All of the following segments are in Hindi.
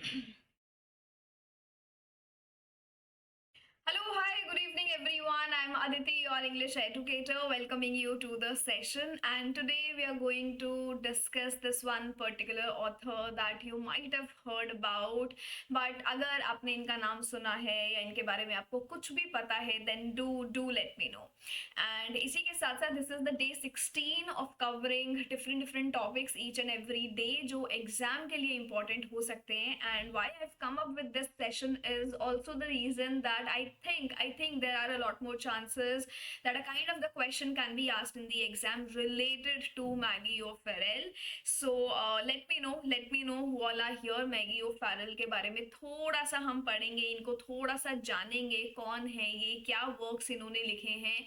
Hello, hi, good evening everyone. I'm Aditi, your English educator, welcoming you to the session. And today we are going to discuss this one particular author that you might have heard about. But अगर आपने इनका नाम सुना है या इनके बारे में आपको कुछ भी पता है, then do let me know. And इसी के साथ साथ this is the day 16 of covering different topics each and every day जो एग्जाम के लिए important हो सकते हैं. And why I've come up with this session is also the reason that I think there are a lot more chances that a kind of the question can be asked in the exam related to Maggie O'Farrell. So let me know who all are here. Maggie O'Farrell के बारे में थोड़ा सा हम पढ़ेंगे, इनको थोड़ा सा जानेंगे, कौन है ये, क्या वर्क्स इन्होंने लिखे हैं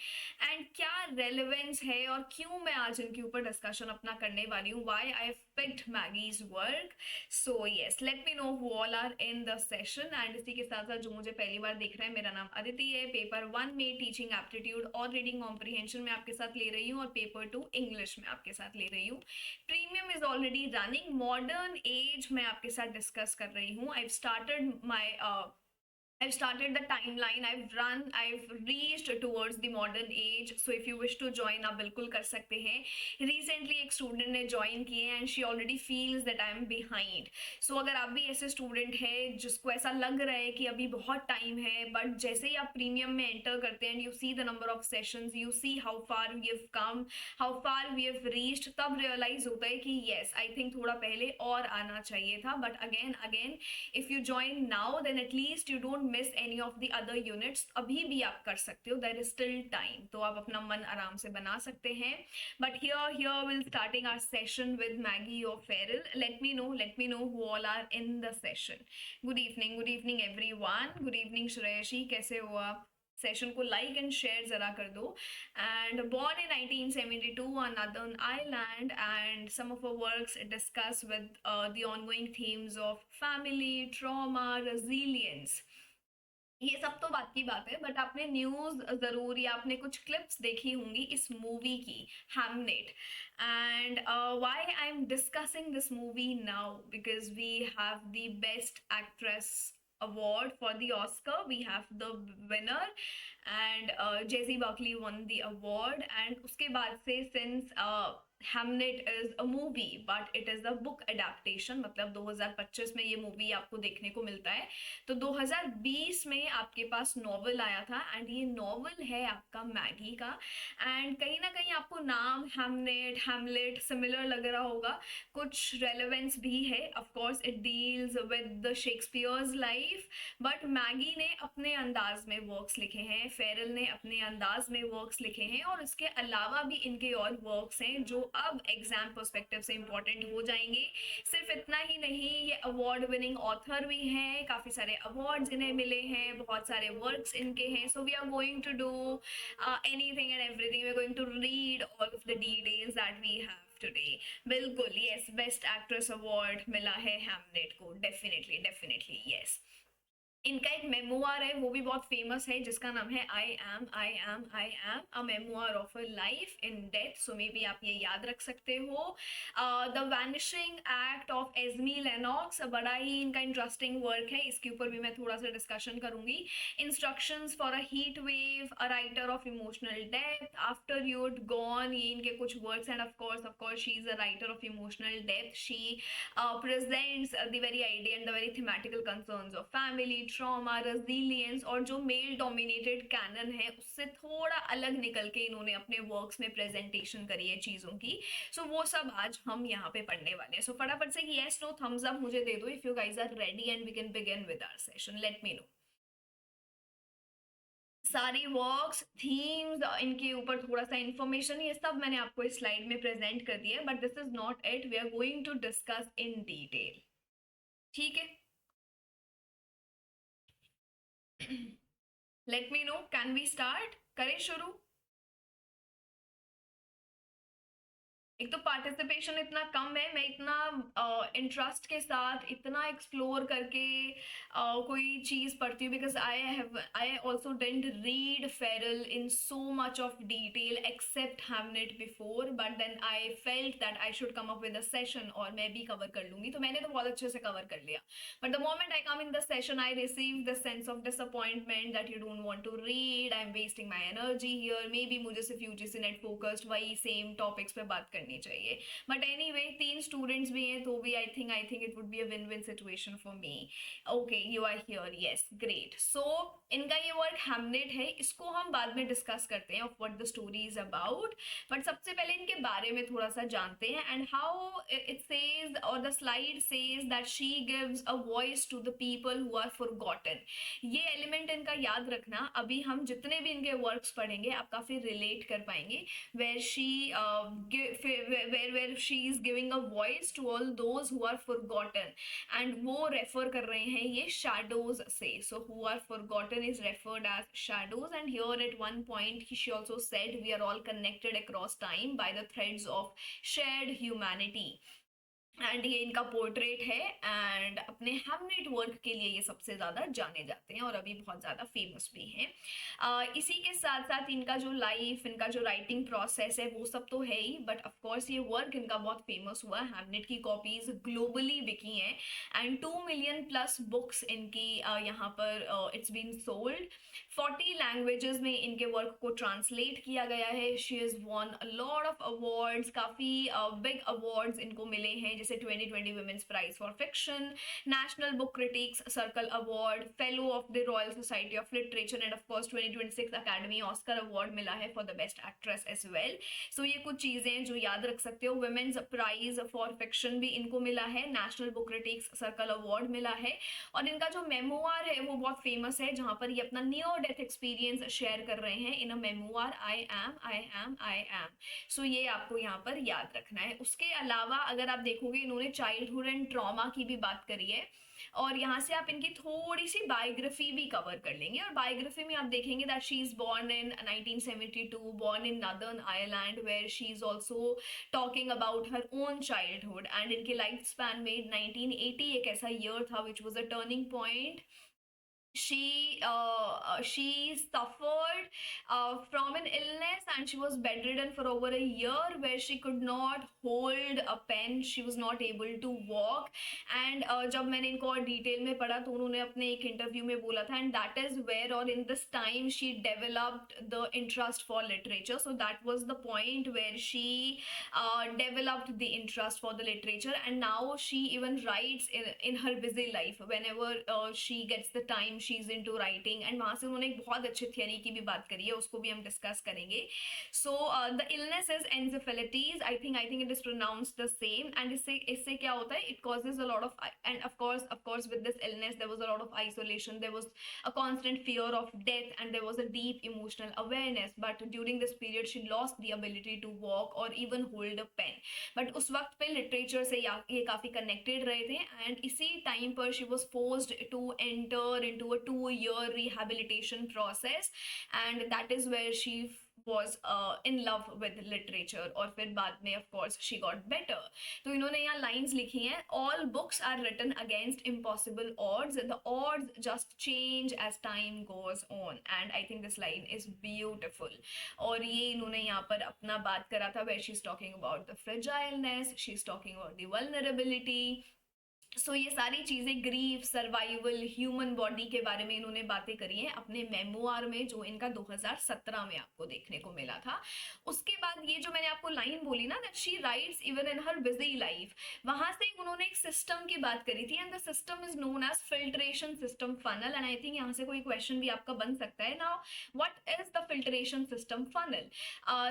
एंड क्या रेलेवेंस है और क्यों मैं आज इनके ऊपर डिस्कशन अपना करने वाली हूँ. Why I have picked Maggie's work. So yes, let me know who all are in the session. And इसी के साथ साथ जो मुझे पहली बार देख रहे हैं, मेरा नाम अदिति है. पेपर 1 में टीचिंग एप्टीट्यूड और रीडिंग कॉम्प्रिहेंशन में आपके साथ ले रही हूँ और पेपर 2 इंग्लिश में आपके साथ ले रही हूँ. Premium is already running. Modern age में आपके साथ डिस्कस कर रही हूँ. I've started the timeline. I've reached towards the modern age. So if you wish to join, आप बिल्कुल कर सकते हैं. Recently एक student ने join किए and she already feels that I am behind. So अगर आप भी ऐसे student हैं जिसको ऐसा लग रहा है कि अभी बहुत time है, but जैसे ही आप premium में enter करते हैं and you see the number of sessions, you see how far we have come, how far we have reached, तब realize होता है कि yes, I think थोड़ा पहले और आना चाहिए था. But again, if you join now, then at least you don't miss any of the other units. अभी भी आप कर सकते हो, देयर इज स्टिल टाइम, तो आप अपना मन आराम से बना सकते हैं. But here will starting our session with Maggie O'Farrell. Let me know who all are in the session. Good evening everyone. Good evening Shreyashi, कैसे हो आप? सेशन को लाइक एंड शेयर जरा कर दो. And born in 1972 on Northern Ireland, and some of her works discuss with the ongoing themes of family, trauma, resilience. ये सब तो बात की बात है, बट आपने न्यूज जरूर या आपने कुछ क्लिप्स देखी होंगी इस मूवी की, Hamnet. And why I am discussing this movie now, because we have the best actress award for the Oscar. We have the winner, and Jessie Buckley won the award. And उसके बाद से since Hamnet is a movie but it is a book adaptation, मतलब 2025 में ये मूवी आपको देखने को मिलता है. तो 2020 में आपके पास नॉवल आया था एंड ये नॉवल है आपका मैगी का. एंड कहीं ना कहीं आपको नाम हैमलेट सिमिलर लग रहा होगा. कुछ रेलेवेंस भी है, of course it deals with the Shakespeare's life, but Maggi ने अपने अंदाज में वर्क्स लिखे हैं, फेरल ने अपने अंदाज में वर्क्स लिखे हैं, और इसके अलावा भी इनके और वर्क्स हैं जो अब एग्जाम पर्सपेक्टिव से इंपॉर्टेंट हो जाएंगे. सिर्फ इतना ही नहीं, ये अवार्ड विनिंग ऑथर भी हैं, काफी सारे अवार्ड्स इन्हें मिले हैं, बहुत सारे वर्क्स इनके हैं. So we are going to do anything and everything. We are going to read all of the details that we have today. बिल्कुल यस, बेस्ट एक्ट्रेस अवार्ड मिला है हैमलेट को. Definitely yes. इनका एक मेमोआर है, वो भी बहुत फेमस है, जिसका नाम है I am a memoir of a life in death. So may be आप ये याद रख सकते हो. The vanishing act of Esme Lennox, बड़ा ही इनका इंटरेस्टिंग वर्क है, इसके ऊपर भी मैं थोड़ा सा डिस्कशन करूंगी. Instructions for a heat wave, a writer of emotional depth, after you'd gone, ये इनके कुछ works. And of course she is a writer of emotional depth. She presents the very idea and the very thematical concerns of family, trauma, resilience, और जो मेल डोमिनेटेड कैनन है उससे थोड़ा अलग निकल के इन्होंने अपने वर्क्स में प्रेजेंटेशन करी है चीज़ों की. सो वो सब आज हम यहाँ पे पढ़ने वाले हैं. सो फटाफट से यस नो थम्स अप मुझे दे दो if you guys are ready and we can begin with our session. Let me know. सारी वर्क्स, थीम्स, इनके ऊपर थोड़ा सा इंफॉर्मेशन, ये सब मैंने आपको इस स्लाइड में प्रेजेंट कर दिया है, but this is not it. We are going to discuss in detail. ठीक है. Let me know, can we start, करें शुरू. एक तो पार्टिसिपेशन इतना कम है, मैं इतना इंटरेस्ट के साथ इतना एक्सप्लोर करके कोई चीज़ पढ़ती हूँ, because I also didn't read Farrell in so much of detail except Hamnet before, but then I felt that I should come up with a session और मैं भी कवर कर लूंगी, तो मैंने तो बहुत अच्छे से कवर कर लिया, but the moment I come in the session I receive the sense of disappointment that you don't want to read, I am wasting my energy here, maybe मुझे सिर्फ यूजीसी नेट फोकस्ड वही सेम टॉपिक्स पे बात करनी चाहिए, बट एनी वे 3 स्टूडेंट्स भी हैं तो भी I think it would be a win win situation for me. Okay, you are here, yes great. So इनका ये वर्क हैमनेट है, इसको हम बाद में डिस्कस करते हैं of what the story is about, but सबसे पहले इनके बारे में थोड़ा सा जानते हैं, एंड हाउ इट सेज और the slide says that she gives a voice to the people who are forgotten. ये एलिमेंट इनका याद रखना, अभी हम जितने भी इनके वर्क्स पढ़ेंगे आप काफी रिलेट कर पाएंगे, where she where she is giving a voice to all those who are forgotten, and वो रेफर कर रहे हैं ये shadows से, so who are forgotten is referred as shadows, and here at one point she also said we are all connected across time by the threads of shared humanity, and ये इनका पोर्ट्रेट है, एंड अपने हैमनेट वर्क के लिए ये सबसे ज़्यादा जाने जाते हैं और अभी बहुत ज़्यादा फेमस भी हैं। इसी के साथ साथ इनका जो लाइफ, इनका जो राइटिंग प्रोसेस है वो सब तो है ही, बट ऑफ कोर्स ये वर्क इनका बहुत फेमस हुआ, हैमनेट की कॉपीज ग्लोबली बिकी हैं, एंड 2 मिलियन प्लस बुक्स इनकी यहाँ पर इट्स बीन सोल्ड, 40 लैंग्वेजेस में इनके वर्क को ट्रांसलेट किया गया है। She is won a lot of awards, काफ़ी बिग अवार्ड्स इनको मिले हैं, जैसे 2020 Women's Prize for Fiction, National Book Critics Circle Award, fellow of the Royal Society of Literature, and of course 2026 Academy Oscar award मिला है for the best actress as well. So ये कुछ चीज़ें जो याद रख सकते हो। वुमेन्स प्राइज फॉर फिक्शन भी इनको मिला है, national Book Critics Circle award मिला है, और इनका जो मेमोआर है वो बहुत फेमस है, जहाँ पर ये अपना नियर डेथ एक्सपीरियंस शेयर कर रहे हैं in a memoir, I am I am I am. So ये आपको यहाँ पर याद रखना है। उसके अलावा अगर आप देखोगे इन्होंने चाइल्डहुड एंड ट्रॉमा की भी बात करी है, और यहाँ से आप इनकी थोड़ी सी बायोग्राफी भी कवर कर लेंगे, और बायोग्राफी में आप देखेंगे that she is born in 1972, born in Northern Ireland, where she is also talking about her own childhood, and इनके लाइफ स्पैन में 1980 एक ऐसा ईयर था which was a turning point. She suffered from an illness, and she was bedridden for over a year, where she could not hold a pen, she was not able to walk, and जब मैंने इनको और डिटेल में पढ़ा तो उन्होंने अपने एक इंटरव्यू में बोला था, and that is where or in this time she developed the interest for literature, so that was the point where she developed the interest for the literature, and now she even writes in her busy life whenever she gets the time she is into writing, and वहां से उन्होंने एक बहुत अच्छी थियरी की भी बात करी है, उसको भी हम डिस्कस करेंगे। So the illness is encephalitis, I think it is pronounced the same, and इससे क्या होता है, it causes a lot of, and of course with this illness there was a lot of isolation, there was a constant fear of death, and there was a deep emotional awareness, but during this period she lost the ability to walk और even hold a pen, but उस वक्त पे लिटरेचर से ये काफी कनेक्टेड रहे थे, एंड इसी टाइम पर she was forced to enter into a 2-year rehabilitation process, and that is where she was in love with literature, और फिर बाद में of course she got better। तो इन्होंने यहाँ lines लिखी हैं, all books are written against impossible odds, the odds just change as time goes on, and I think this line is beautiful, और ये इन्होंने यहाँ पर अपना बात करा था where she's talking about the fragileness, she's talking about the vulnerability। सो ये सारी चीज़ें, ग्रीफ, सर्वाइवल, ह्यूमन बॉडी के बारे में इन्होंने बातें करी हैं अपने मेमोआर में, जो इनका 2017 में आपको देखने को मिला था। उसके बाद ये जो मैंने आपको लाइन बोली ना, that she writes even in her busy life, वहां से उन्होंने एक सिस्टम की बात करी थी, and the system is known as filtration system funnel, and I think यहाँ से कोई क्वेश्चन भी आपका बन सकता है। Now what is the filtration system funnel?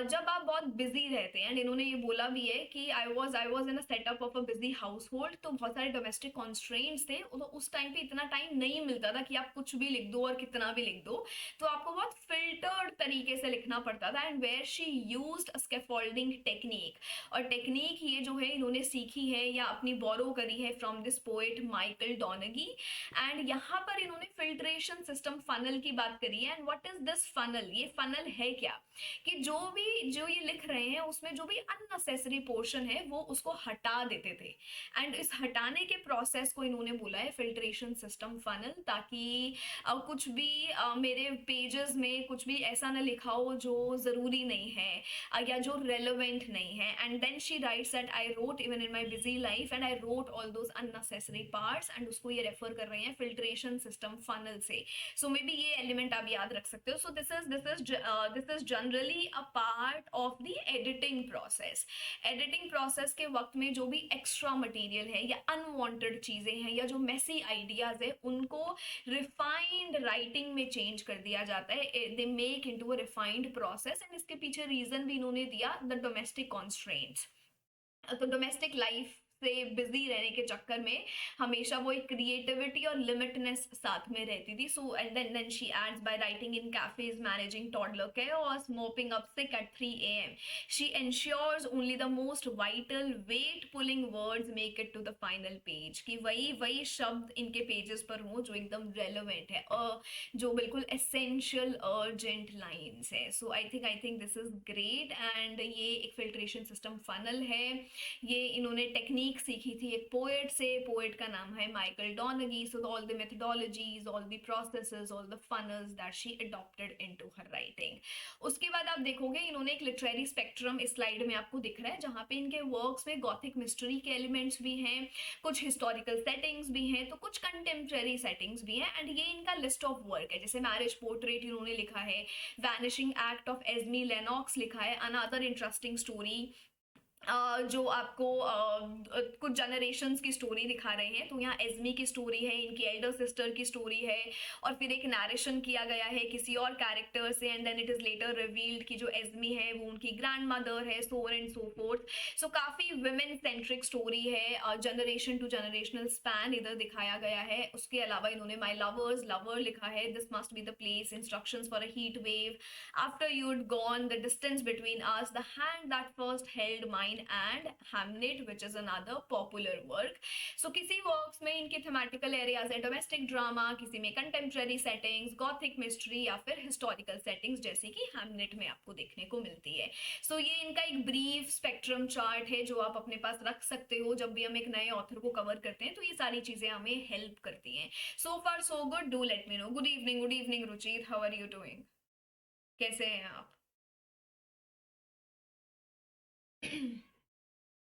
जब आप बहुत बिजी रहते हैं, एंड इन्होंने ये बोला भी है कि I was in a setup of a busy house hold, तो बहुत सारे डोमेस्टिक कॉन्स्ट्रेंट्स थे, तो उस टाइम पे इतना टाइम नहीं मिलता था कि आप कुछ भी लिख दो और कितना भी लिख दो, तो आपको बहुत फिल्टर्ड तरीके से लिखना पड़ता था, and where she used scaffolding technique, और टेक्निक ये जो है इन्होंने सीखी है या अपनी बोरो करी है from this poet Michael Donaghy. And यहाँ पर इन्होंने फिल्ट्रेशन सिस्टम फनल की बात करी है। And what is this funnel, ये फनल है क्या, कि जो ये लिख रहे हैं उसमें जो भी अननेसेसरी पोर्शन है वो उसको हटा देते थे, एंड इस हटाने के प्रोसेस को इन्होंने बोला है फिल्ट्रेशन सिस्टम फनल, ताकि कुछ भी मेरे पेजेस में कुछ भी ऐसा ना लिखा हो जो ज़रूरी नहीं है या जो रेलेवेंट नहीं है। And then she writes that I wrote even in my busy life and I wrote all those unnecessary parts, and उसको ये रेफर कर रहे हैं फिल्ट्रेशन सिस्टम फनल से। सो मे बी ये एलिमेंट आप याद रख सकते हो। So this is generally a part of the editing process. Editing process के वक्त में जो भी एक्स्ट्रा मटेरियल है या अनवांटेड चीज़ें हैं या जो मेसी आइडियाज़ है उनको रिफाइंड राइटिंग में चेंज कर दिया जाता है, they make into a refined process. And इसके पीछे रीजन भी इन्होंने दिया, द डोमेस्टिक कॉन्स्ट्रेंट्स। तो डोमेस्टिक लाइफ से बिजी रहने के चक्कर में हमेशा वो एक क्रिएटिविटी और लिमिटनेस साथ में रहती थी। So and then she adds by writing in cafes, managing toddler chaos, mopping up sick at 3 a.m. She ensures only the most vital weight pulling words make it to the final page, कि वही शब्द इनके पेजेस पर हो जो एकदम रेलेवेंट है और जो बिल्कुल एसेंशियल अर्जेंट लाइंस है। So I think this is great. And ये एक फिल्ट्रेशन सिस्टम फनल है, ये इन्होंने टेक्निक सीखी थी एक पोएट से, पोएट का नाम है Michael Donaghy. So all the methodologies, all the processes, all the funnels that she adopted into her writing. उसके बाद आप देखोगे इन्होंने एक लिटरेरी स्पेक्ट्रम इस स्लाइड में आपको दिख रहा है, जहाँ पे इनके वर्क्स में गॉथिक मिस्ट्री के एलिमेंट्स भी हैं, कुछ हिस्टोरिकल सेटिंग्स भी हैं, तो कुछ कंटेम्प्रेरी सेटिंग्स भी हैं। एंड ये इनका लिस्ट ऑफ वर्क है, जैसे मैरिज पोर्ट्रेट इन्होंने लिखा है, vanishing act of Esme Lennox लिखा है, अनदर इंटरेस्टिंग स्टोरी जो आपको कुछ जनरेशन्स की स्टोरी दिखा रहे हैं। तो यहाँ एज़मी की स्टोरी है, इनकी एल्डर सिस्टर की स्टोरी है, और फिर एक नरेशन किया गया है किसी और कैरेक्टर से, and then it is later revealed कि जो एज़मी है वो उनकी ग्रैंड मदर है, so on and so forth. So काफ़ी वुमेन सेंट्रिक स्टोरी है, जनरेशन टू जनरेशनल स्पैन इधर दिखाया गया है। उसके अलावा इन्होंने माई लवर्स लवर लिखा है, this must be the place, instructions for a heat wave, after you'd gone, the distance between us, the hand that first held mine, and Hamnet, which is another popular work. So किसी वर्क्स में इनके थेमेटिकल एरियाज है डोमेस्टिक ड्रामा, किसी में कंटेम्प्रेरी सेटिंग्स, गॉथिक मिस्ट्री, या फिर हिस्टोरिकल सेटिंग्स जैसे कि हैमलेट में आपको देखने को मिलती है। सो ये इनका एक ब्रीफ स्पेक्ट्रम चार्ट है जो आप अपने पास रख सकते हो जब भी हम एक नए ऑथर को कवर करते हैं, तो ये सारी चीजें हमें हेल्प करती हैं। So far so good, do let me know. Good evening Ruchit, how are you doing, कैसे हैं आप?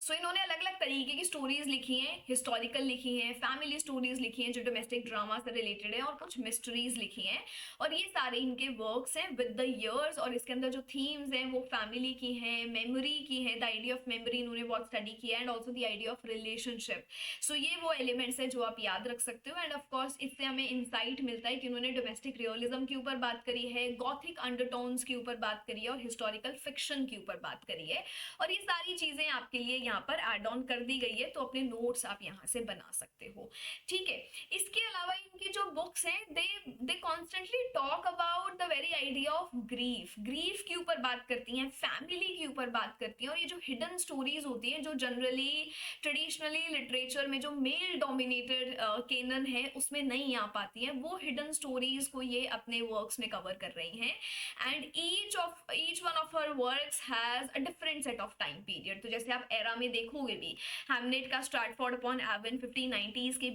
सो इन्होंने अलग अलग तरीके की स्टोरीज लिखी हैं, हिस्टोरिकल लिखी हैं, फैमिली स्टोरीज लिखी हैं जो डोमेस्टिक ड्रामा से रिलेटेड है, और कुछ मिस्ट्रीज लिखी हैं, और ये सारे इनके वर्क्स हैं विद द ईयर्स। और इसके अंदर जो थीम्स हैं वो फैमिली की हैं, मेमोरी की हैं, द आइडिया ऑफ मेमोरी इन्होंने बहुत स्टडी किया है, and also the idea of relationship. So ये वो एलिमेंट्स हैं जो आप याद रख सकते हो। एंड ऑफकोर्स इससे हमें इंसाइट मिलता है कि उन्होंने डोमेस्टिक रियलिज्म के ऊपर बात करी है, गॉथिक अंडरटोन्स के ऊपर बात करी है, और हिस्टोरिकल फिक्शन के ऊपर बात करी है, और ये सारी चीजें आपके लिए यहाँ पर ऐड ऑन कर दी गई है, तो अपने नोट्स आप यहाँ से बना सकते हो। ठीक है, इसके अलावा इनकी जो बुक्स हैं they constantly talk about the very idea of grief के ऊपर बात करती हैं, फैमिली के ऊपर बात करती हैं, और ये जो हिडन स्टोरीज होती हैं जो जनरली ट्रेडिशनली लिटरेचर में जो मेल डोमिनेटेड केनन है उसमें नहीं आ पाती हैं, वो हिडन स्टोरीज को ये अपने वर्क्स में कवर कर रही हैं। And each one of her works has a different set of time period. तो जैसे आप एरा में देखोगे भी, हैमलेट का स्ट्रैटफोर्ड अपॉन एवन 1590s के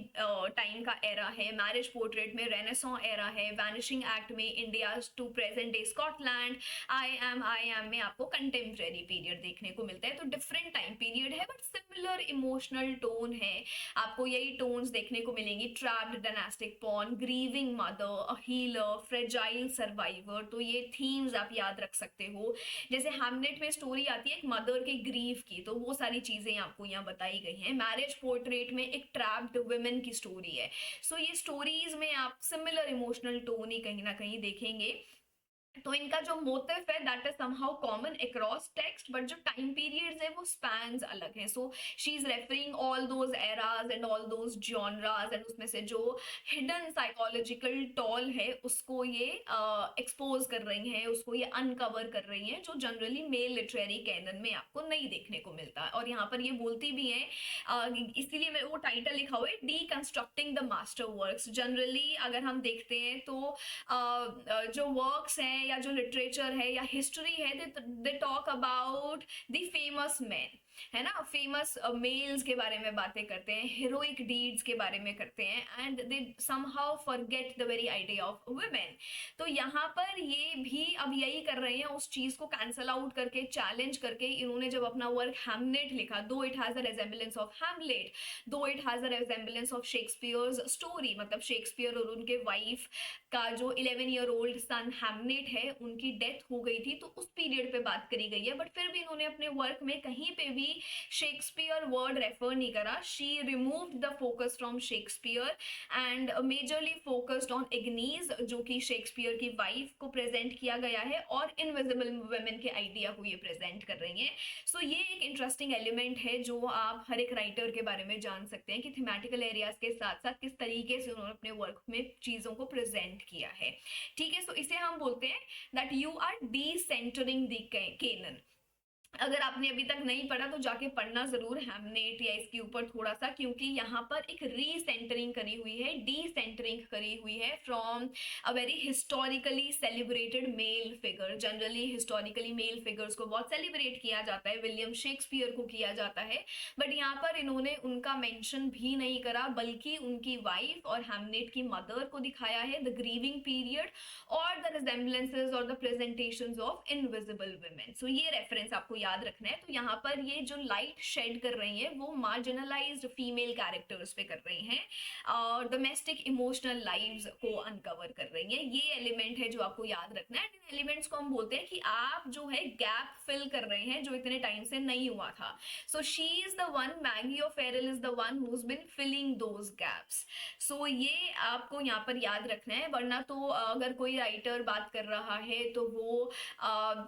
टाइम का एरा है, मैरिज पोर्ट्रेट में रेनेसॉ एरा है, वैनिशिंग एक्ट में India to present day Scotland, I am में आपको कंटेम्प्रेरी पीरियड देखने को मिलता है। तो डिफरेंट टाइम पीरियड है बट सिमिलर इमोशनल टोन है, आपको यही टोन्स देखने को मिलेंगी, trapped dynastic pawn, grieving mother, a healer, fragile survivor. तो ये थीम्स आप याद रख सकते हो। जैसे हैमलेट में स्टोरी आती है एक मदर के ग्रीफ की, तो वो सारी चीजें आपको यहाँ बताई गई हैं। मैरिज पोर्ट्रेट में एक ट्रैप्ड वुमेन की स्टोरी है। सो ये स्टोरीज में आप सिमिलर इमोशनल टोन ही कहीं ना कहीं देखेंगे। तो इनका जो मोटिव है that is somehow common across text, but जो टाइम पीरियड्स है वो स्पैन्स अलग हैं. सो she is referring all those eras and all those genres, and उसमें से जो हिडन साइकोलॉजिकल टॉल है उसको ये एक्सपोज कर रही हैं, उसको ये अनकवर कर रही हैं, जो जनरली मेल लिटरेरी कैनन में आपको नहीं देखने को मिलता है. और यहाँ पर ये बोलती भी हैं, इसीलिए मैं वो टाइटल लिखा हुआ है deconstructing the master works. Generally अगर हम देखते हैं तो जो वर्क्स हैं या जो लिटरेचर है या हिस्ट्री है, they talk about the famous man, है ना, फेमस मेल्स के बारे में बातें करते हैं, हीरोइक डीड्स के बारे में करते हैं, and they somehow forget the very idea of women. तो यहाँ पर ये भी अब यही कर रहे हैं, उस चीज को कैंसल आउट करके, चैलेंज करके इन्होंने जब अपना वर्क हैमनेट लिखा, though it has a resemblance of Hamlet, though it has a resemblance of Shakespeare's story, मतलब शेक्सपियर और उनके वाइफ का जो 11-year-old सन हैमनेट है उनकी डेथ हो गई थी, तो उस पीरियड पे बात करी गई है. बट फिर भी इन्होंने अपने वर्क में कहीं पे भी शेक्सपियर वर्ड रेफर नहीं करा. She removed the focus from Shakespeare and majorly focused on एग्नीज, जो कि शेक्सपियर की वाइफ को प्रेजेंट किया गया है, और इनविजिबल वुमेन के आइडिया को ये प्रेजेंट कर रही हैं. सो ये एक इंटरेस्टिंग एलिमेंट है जो आप हर एक राइटर के बारे में जान सकते हैं कि थीमेटिकल एरियाज के साथ साथ किस तरीके से उन्होंने अपने वर्क में चीजों को प्रेजेंट किया है. ठीक है, सो इसे हम बोलते हैं that you are decentring the canon. अगर आपने अभी तक नहीं पढ़ा तो जाके पढ़ना जरूर हैमनेट या इसके ऊपर थोड़ा सा, क्योंकि यहाँ पर एक रीसेंटरिंग करी हुई है, डी-सेंटरिंग करी हुई है from a very historically celebrated male figure. Generally historically male figures को बहुत सेलिब्रेट किया जाता है, विलियम शेक्सपियर को किया जाता है, बट यहाँ पर इन्होंने उनका मेंशन भी नहीं करा, बल्कि उनकी वाइफ और हैमनेट की मदर को दिखाया है, द ग्रीविंग पीरियड और द रिजेंबलेंसेज और the presentations of invisible women. So ये रेफरेंस आपको याद रखना है. तो यहाँ पर ये जो लाइट शेड कर रही हैं वो मार्जिनलाइज्ड फीमेल कैरेक्टर्स पे कर रही हैं और डोमेस्टिक इमोशनल लाइव्स को अनकवर कर रही हैं. ये एलिमेंट है जो आपको याद रखना है. इन एलिमेंट्स को हम बोलते हैं कि आप जो है गैप फिल कर रहे हैं जो इतने टाइम से नहीं हुआ था. So she is the one, Maggie O'Farrell is the one who has been filling those gaps. So ये आपको यहाँ पर याद रखना है, वरना तो अगर कोई राइटर बात कर रहा है तो वो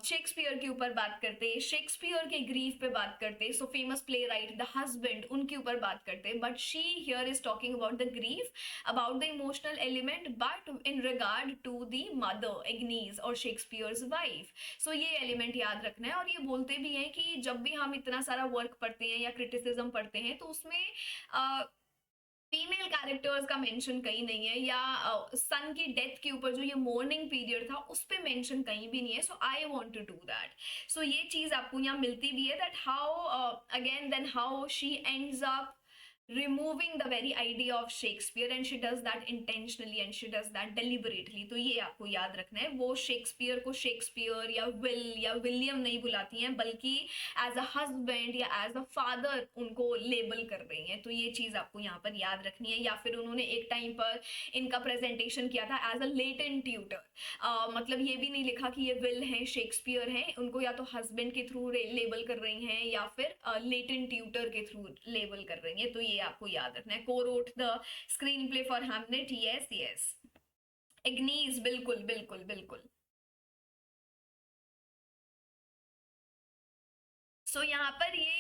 शेक्सपियर के ऊपर बात करते, शेक्सपियर के ग्रीफ पे बात करते, so famous playwright the husband उनके ऊपर बात करते, but she here is talking about the grief, about the emotional element, but in regard to the mother Agnes और शेक्सपियर्स वाइफ. सो ये एलिमेंट याद रखना है. और ये बोलते भी हैं कि जब भी हम इतना सारा वर्क पढ़ते हैं या क्रिटिसिज्म पढ़ते हैं तो उसमें फीमेल कैरेक्टर्स का मेंशन कहीं नहीं है, या सन की डेथ के ऊपर जो ये मोर्निंग पीरियड था उस पे मेंशन कहीं भी नहीं है. So I want to do that. So ये चीज आपको यहाँ मिलती भी है, that how again then how she ends up removing the very idea of Shakespeare, and she does that intentionally and she does that deliberately. तो ये आपको याद रखना है. वो शेक्सपियर को शेक्सपियर या विल या विलियम नहीं बुलाती हैं, बल्कि एज अ हस्बैंड या एज अ फादर उनको लेबल कर रही हैं. तो ये चीज आपको यहाँ पर याद रखनी है. या फिर उन्होंने एक टाइम पर इनका प्रेजेंटेशन किया था एज अ लेटेंट ट्यूटर, मतलब ये भी नहीं लिखा कि ये विल हैं, शेक्सपियर हैं, उनको या तो हस्बैंड के थ्रू लेबल कर रही हैं या फिर लेटेंट ट्यूटर के थ्रू लेबल कर रही हैं. तो ये आपको याद रखना है. को wrote the screen play for Hamnet, yes yes, एग्नीज, बिल्कुल बिल्कुल बिल्कुल. सो यहाँ पर ये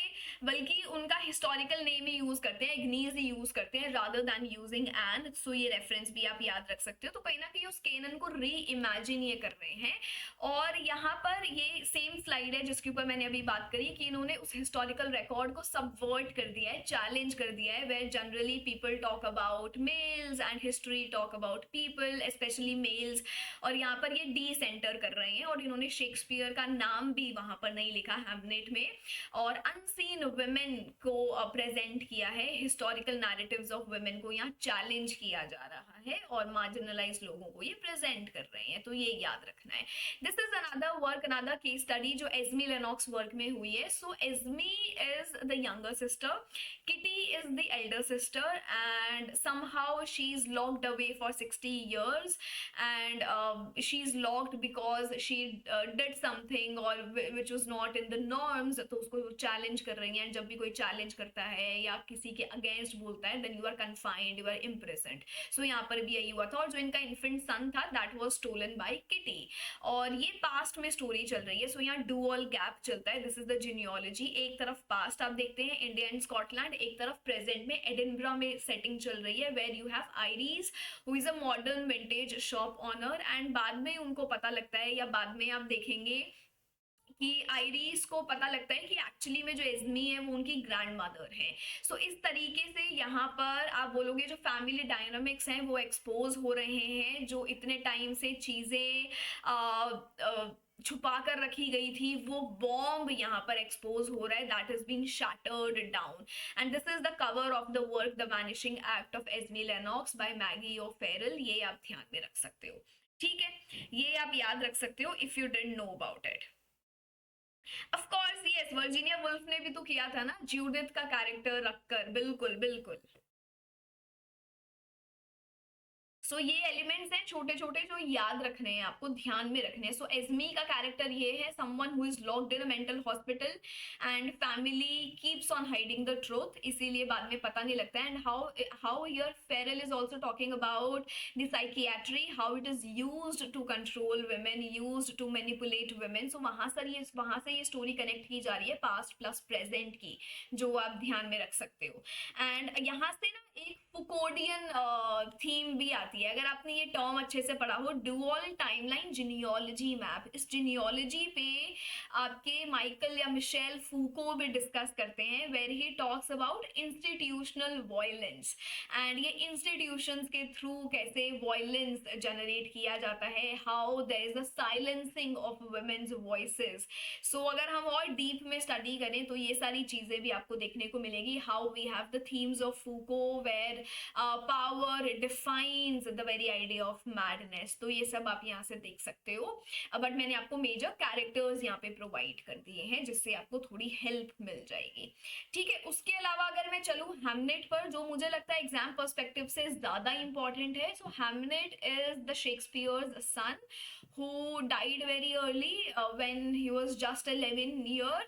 बल्कि उनका हिस्टोरिकल नेम ही यूज करते हैं, एग्नीज ही यूज करते हैं रादर देन यूजिंग एन. सो ये रेफरेंस भी आप याद रख सकते हो. तो कहीं ना कहीं उस केनन को री इमेजिन ये कर रहे हैं. और यहाँ पर ये सेम स्लाइड है जिसके ऊपर मैंने अभी बात करी कि इन्होंने उस हिस्टोरिकल रिकॉर्ड को सबवर्ट कर दिया है, चैलेंज कर दिया है, where generally people talk about males and history talk about people, specially males. और यहाँ पर ये डी सेंटर कर रहे हैं और इन्होंने शेक्सपियर का नाम भी वहां पर नहीं लिखा हैमनेट में, और अनसीन वुमेन को प्रेजेंट किया है. हिस्टोरिकल नैरेटिव्स ऑफ वुमेन को यहाँ चैलेंज किया जा रहा है और मार्जिनलाइज लोगों को ये प्रेजेंट कर रहे हैं. तो ये याद रखना है. This is another work, another case study जो एस्मी लेनॉक्स वर्क में हुई है. So Esme is the younger sister, Kitty is the elder sister, and somehow she is locked away for 60 years and she is locked because she did something or which was not in the norms. तो उसको चैलेंज कर रही हैं. जब भी कोई चैलेंज करता है या किसी के अगेंस्ट बोलता है then you are confined, you are imprisoned. So यहाँ पर भी यही हुआ था, और जो इनका इन्फेंट सन था that was stolen by Kitty. और ये पास्ट में स्टोरी चल रही है, सो यहाँ डुअल गैप चलता है। दिस इज द जीनियोलॉजी, एक तरफ पास्ट आप देखते हैं इंडिया एंड स्कॉटलैंड, एक तरफ प्रेजेंट में एडिनब्रा में सेटिंग चल रही है, where you have Iris who is a modern vintage shop owner. And बाद में उनको पता लगता है, या बाद में आप देखेंगे कि आयरिस को पता लगता है कि एक्चुअली में जो एस्मी है वो उनकी ग्रैंड मदर है। सो इस तरीके से यहाँ पर आप बोलोगे जो फैमिली डायनामिक्स हैं वो एक्सपोज हो रहे हैं, जो इतने टाइम से चीजें छुपा कर रखी गई थी, वो बॉम्ब यहाँ पर एक्सपोज हो रहा है, that is been shattered down. And this is the cover of the work the vanishing act of Esme Lennox by Maggie O'Farrell. ये आप ध्यान में रख सकते हो, ठीक है, ये आप याद रख सकते हो if you didn't know about it. Of course yes, Virginia Woolf ने भी तो किया था ना जूडिथ का कैरेक्टर रखकर, बिल्कुल बिल्कुल। सो ये एलिमेंट्स हैं छोटे छोटे जो याद रखने हैं, आपको ध्यान में रखने हैं। सो एस्मी का कैरेक्टर ये है, someone who is locked in a mental hospital and family keeps on hiding the truth, इसीलिए बाद में पता नहीं लगता है। And how here Farrell is also talking about the psychiatry, how it is used to control women, used to manipulate women. So वहां से ये स्टोरी कनेक्ट की जा रही है पास्ट प्लस प्रेजेंट की, जो आप ध्यान में रख सकते हो। एंड यहाँ से ना एक फुकोडियन थीम भी आती है, अगर आपने ये टर्म अच्छे से पढ़ा हो, ड्यूअल टाइमलाइन जीनियोलॉजी मैप। इस जीनियोलॉजी पे आपके माइकल या मिशेल फूको भी डिस्कस करते हैं, where he talks about institutional violence, and ये इंस्टीट्यूशंस के थ्रू कैसे वायलेंस जनरेट किया जाता है, how there is a silencing of women's voices. So अगर हम और डीप में स्टडी करें तो ये सारी चीजें भी आपको देखने को मिलेगी, how we have the themes of Foucault where power defines the very idea of madness. तो ये सब आप यहाँ से देख सकते हो, बट मैंने आपको मेजर कैरेक्टर्स यहाँ पे प्रोवाइड कर दिए हैं जिससे आपको थोड़ी हेल्प मिल जाएगी, ठीक है। उसके अलावा अगर मैं चलूँ हेमलेट पर, जो मुझे लगता है एग्जाम पर्सपेक्टिव से ज्यादा इंपॉर्टेंट है। So Hamlet is the Shakespeare's son who died very early when he was just 11 year.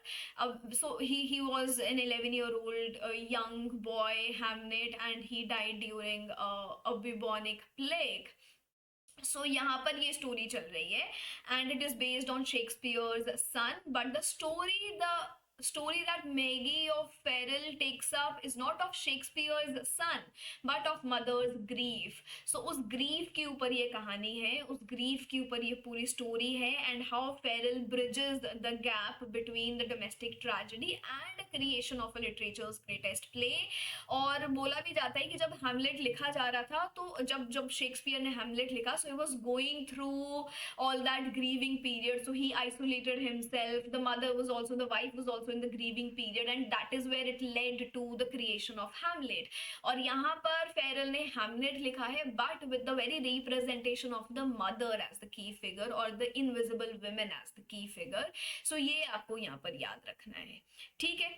So he was an 11-year-old young boy Hamnet, and he died during a bubonic plague. So यहाँ पर ये स्टोरी चल रही है, and it is based on Shakespeare's son, but the story that Maggie O'Farrell takes up is not of Shakespeare's son but of mother's grief. So उस grief के ऊपर ये कहानी है, उस grief के ऊपर ये पूरी story है, and how Farrell bridges the gap between the domestic tragedy and creation of a literature's greatest play. और बोला भी जाता है कि जब हेमलेट लिखा जा रहा था, तो जब शेक्सपियर ने हेमलेट लिखा, so he was going through all that grieving period, so he isolated himself, the mother was also, the wife was also in the grieving period, and that is where it led to the creation of Hamlet. और यहाँ पर फेरल ने Hamlet लिखा है, but with the very representation of the mother as the key figure or the invisible women as the key figure. So ये आपको यहाँ पर याद रखना है, ठीक है,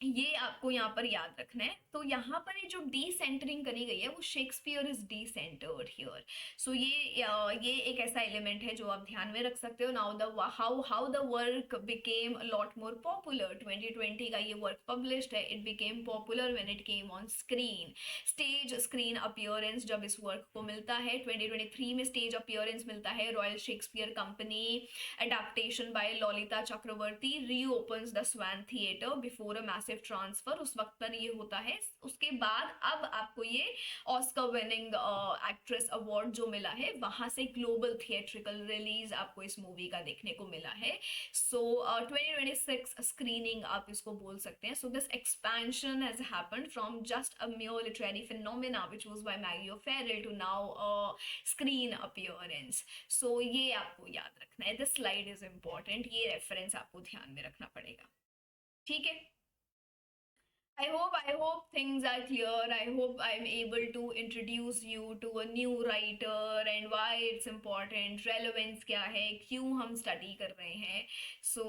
ये आपको यहाँ पर याद रखना है। तो यहाँ पर ये जो डी सेंटरिंग करी गई है वो Shakespeare is decentred here. So ये एक ऐसा एलिमेंट है जो आप ध्यान में रख सकते हो। Now the how the work became lot more popular, 2020 का ये वर्क पब्लिश्ड है, it became popular when it came on screen. Stage screen appearance जब इस वर्क को मिलता है, 2023 में स्टेज अपीयरेंस मिलता है, Royal Shakespeare Company adaptation by Lalita Chakravarti reopens the Swan Theatre before a massive transfer, उस वक्त पर ये होता है। उसके बाद अब आपको ये ऑस्कर विनिंग एक्ट्रेस अवार्ड जो मिला है, वहां से ग्लोबल थिएट्रिकल रिलीज आपको इस मूवी का देखने को मिला है। सो 2026 स्क्रीनिंग आप इसको बोल सकते हैं। So this expansion has happened from just a mere literary phenomena which was by Maggie O'Farrell to now screen appearance. So ये आपको याद रखना है, दिस स्लाइड इज इंपॉर्टेंट, ये रेफरेंस आपको ध्यान में रखना पड़ेगा, ठीक है। I hope things are clear. I hope I'm able to introduce you to a new writer and why it's important, relevance क्या है, क्यों हम study कर रहे हैं. So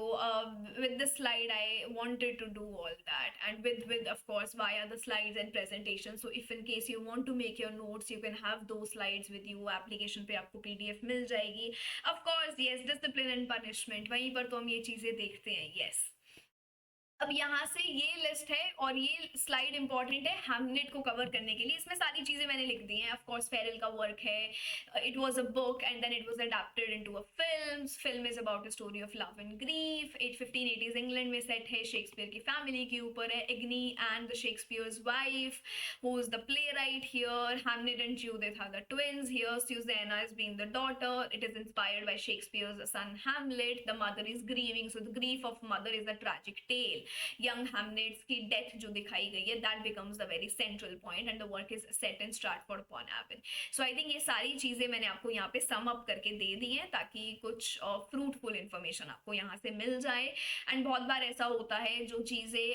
with this slide I wanted to do all that, and with of course via the slides and presentation. So if in case you want to make your notes, you can have those slides with you. Application पे आपको PDF मिल जाएगी. Of course yes, discipline and punishment, वहीं पर तो हम ये चीजें देखते हैं. Yes. अब यहाँ से ये लिस्ट है और ये स्लाइड इंपॉर्टेंट है हैमलेट को कवर करने के लिए। इसमें सारी चीजें मैंने लिख दी हैं। ऑफ कोर्स फेरल का वर्क है, it was a book and then it was adapted into a film is about a story of love and grief. 1580s England में सेट है, शेक्सपियर की फैमिली के ऊपर है। Agnes and the Shakespeare's wife who is the playwright here. Hamlet and Judith are the twins here. Susanna is being the daughter. It is inspired by Shakespeare's son Hamlet. The mother is grieving, so the grief of mother is a tragic tale. Young Hamlet's की डेथ जो दिखाई गई है, that becomes the very central point and the work is set in Stratford upon Avon. So I think ये सारी चीजें मैंने आपको यहाँ पे सम अप करके दे दी हैं ताकि कुछ फ्रूटफुल इंफॉर्मेशन आपको यहाँ से मिल जाए। एंड बहुत बार ऐसा होता है जो चीजें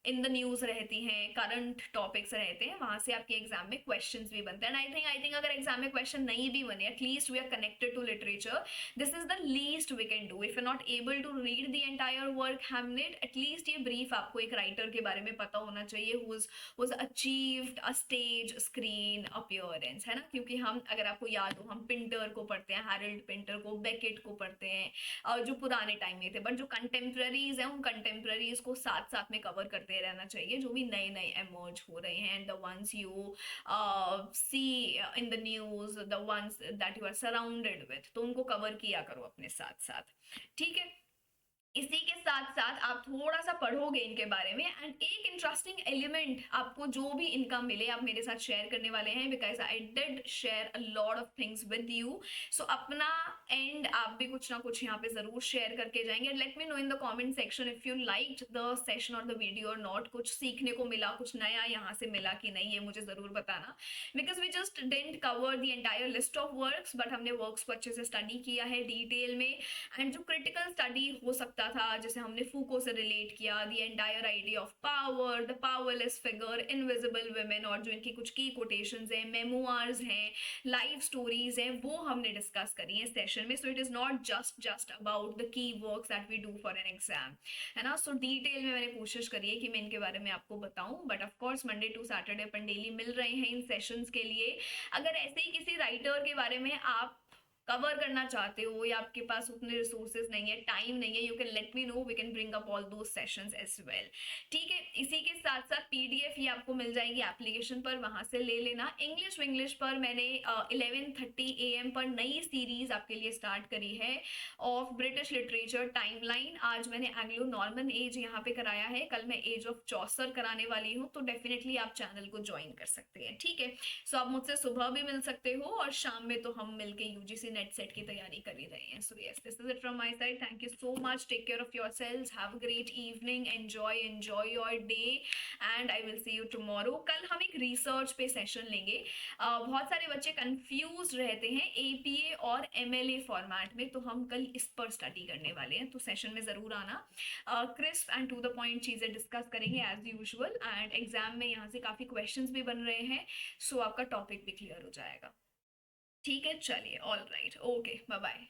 इन द न्यूज रहती हैं, करंट टॉपिक्स रहते हैं, वहां से आपके एग्जाम में क्वेश्चंस भी बनते हैं। आई थिंक अगर एग्जाम में क्वेश्चन नहीं भी बने, at least we are connected to literature, this is the least we can do. If you not able to read the entire work Hamlet, at least ये ब्रीफ आपको एक राइटर के बारे में पता होना चाहिए who's achieved a stage screen appearance, है ना। क्योंकि हम, अगर आपको याद हो, हम पिंटर को पढ़ते हैं, हैरोल्ड पिंटर को, बेकेट को पढ़ते हैं, जो पुराने टाइम में थे, बट जो कंटेम्प्रेरीज हैं उन कंटेम्प्रेरीज को साथ साथ में कवर करते रहना चाहिए, जो भी नए नए एमर्ज हो रहे हैं, and the ones you see in the news, the ones that you are surrounded with, तो उनको कवर किया करो अपने साथ साथ, ठीक है। इसी के साथ साथ आप थोड़ा सा पढ़ोगे इनके बारे में, एंड एक इंटरेस्टिंग एलिमेंट आपको जो भी इनका मिले आप मेरे साथ शेयर करने वाले हैं, because I did share a lot of things with you. So अपना एंड आप भी कुछ ना कुछ यहाँ पे जरूर शेयर करके जाएंगे। Late me no in the comment section if you liked the session और द वीडियो और नॉट। कुछ सीखने को मिला, कुछ नया यहाँ से मिला कि नहीं, ये मुझे जरूर बताना, because we just didn't cover the entire list of works, but हमने वर्क्स को अच्छे से स्टडी किया है डिटेल में। एंड जो क्रिटिकल स्टडी हो सकता था, जैसे हमने फूको से रिलेट किया, the entire idea of power, the powerless figure, invisible women, और जो इनकी कुछ की कोटेशंस हैं, मेमोइर्स हैं, लाइव स्टोरीज हैं, वो हमने डिस्कस करी है सेशन में। So it is not just about the key works that we do for an exam, है ना। सो डिटेल में मैंने कोशिश करी है कि मैं इनके बारे में आपको बताऊं, but of course Monday to Saturday अपन डेली मिल रहे हैं इन सेशंस के लिए। अगर ऐसे ही किसी राइटर के बारे में आप कवर करना चाहते हो या आपके पास उतने रिसोर्सेज नहीं है, टाइम नहीं है, you can let me know, we can bring up all those sessions as well, ठीक है। इसी के साथ साथ पीडीएफ ये आपको मिल जाएगी एप्लीकेशन पर, वहां से ले लेना। इंग्लिश पर मैंने 11:30 AM पर नई सीरीज आपके लिए स्टार्ट करी है ऑफ ब्रिटिश लिटरेचर टाइमलाइन। आज मैंने एंग्लो नॉर्मन एज यहाँ पे कराया है, कल मैं एज ऑफ चौसर कराने वाली हूँ, तो डेफिनेटली आप चैनल को ज्वाइन कर सकते हैं, ठीक है। सो आप मुझसे सुबह भी मिल सकते हो और शाम में तो हम मिलके यूजीसी नेट सेट की तैयारी कर ही रहे हैं। So yes, this is it from my side. Thank you so much, take care of yourselves, have a great evening, enjoy your day, and I will see you tomorrow. कल हम एक रिसर्च पे सेशन लेंगे। बहुत सारे बच्चे कंफ्यूज रहते हैं एपीए और एमएलए फॉर्मेट में, तो हम कल इस पर स्टडी करने वाले हैं, तो सेशन में जरूर आना। Crisp and to the point चीजें डिस्कस करेंगे एज यूजुअल, एंड एग्जाम में यहाँ से काफी क्वेश्चंस भी बन रहे हैं, सो आपका टॉपिक भी क्लियर हो जाएगा, ठीक है। चलिए, all right, okay, bye bye.